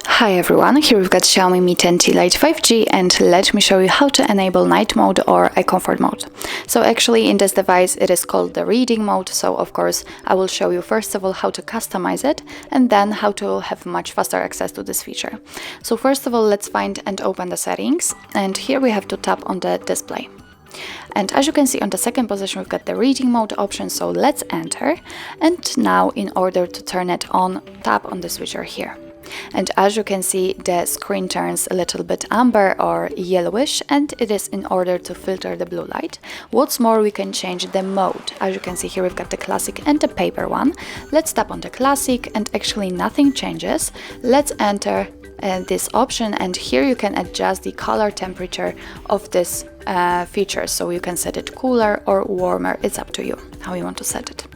Hi everyone, here we've got Xiaomi Mi 10T Lite 5G, and let me show you how to enable night mode or eye comfort mode. So actually in this device it is called the reading mode, so of course I will show you first of all how to customize it and then how to have much faster access to this feature. So first of all, let's find and open the settings, and here we have to tap on the display. And as you can see on the second position we've got the reading mode option, so let's enter, and now in order to turn it on, tap on the switcher here. And as you can see, the screen turns a little bit amber or yellowish, and it is in order to filter the blue light. What's more, we can change the mode. As you can see here, we've got the classic and the paper one. Let's tap on the classic, and actually nothing changes. Let's enter this option, and here you can adjust the color temperature of this feature, so you can set it cooler or warmer. It's up to you how you want to set it.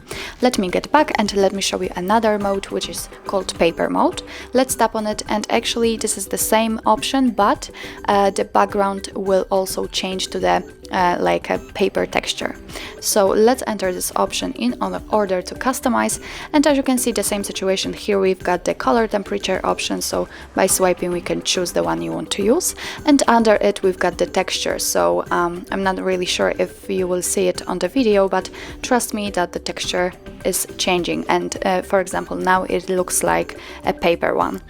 Let me get back and let me show you another mode, which is called paper mode. Let's tap on it, and actually this is the same option, but the background will also change to the like a paper texture. So let's enter this option in order to customize, and as you can see, the same situation here. We've got the color temperature option, so by swiping we can choose the one you want to use, and under it we've got the texture. So I'm not really sure if you will see it on the video, but trust me that the texture is changing, and for example now it looks like a paper one.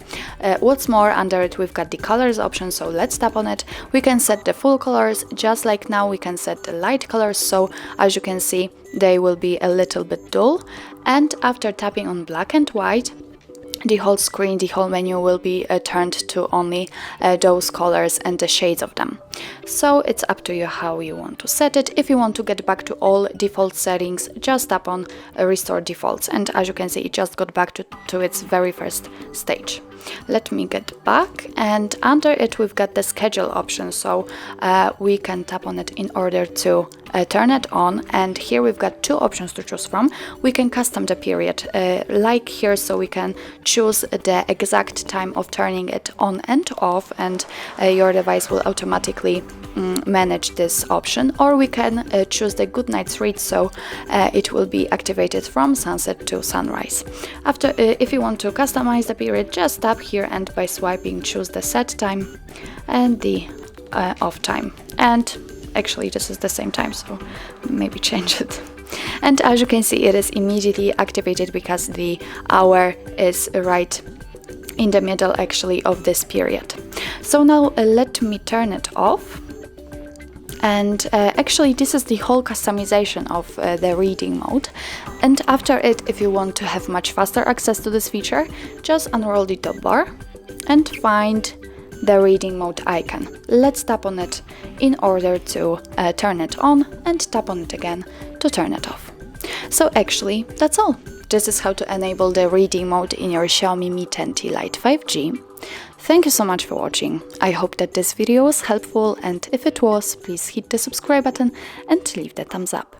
What's more, under it we've got the colors option, so let's tap on it. We can set the full colors, just like now we can set the light colors, so as you can see they will be a little bit dull, and after tapping on black and white, the whole screen, the whole menu will be turned to only those colors and the shades of them. So it's up to you how you want to set it. If you want to get back to all default settings, just tap on restore defaults, and as you can see it just got back to its very first stage. Let me get back, and under it we've got the schedule option, so we can tap on it in order to turn it on, and here we've got two options to choose from. We can custom the period like here, so we can choose the exact time of turning it on and off, and your device will automatically manage this option, or we can choose the good night's read, so it will be activated from sunset to sunrise. After if you want to customize the period, just tap here and by swiping choose the set time and the off time, and actually this is the same time, so maybe change it. And as you can see, it is immediately activated because the hour is right in the middle actually of this period. So now let me turn it off. And actually this is the whole customization of the reading mode, and after it, if you want to have much faster access to this feature, just unroll the top bar and find the reading mode icon. Let's tap on it in order to turn it on, and tap on it again to turn it off. So actually that's all. This is how to enable the reading mode in your Xiaomi Mi 10T Lite 5G. Thank you so much for watching. I hope that this video was helpful, and if it was, please hit the subscribe button and leave the thumbs up.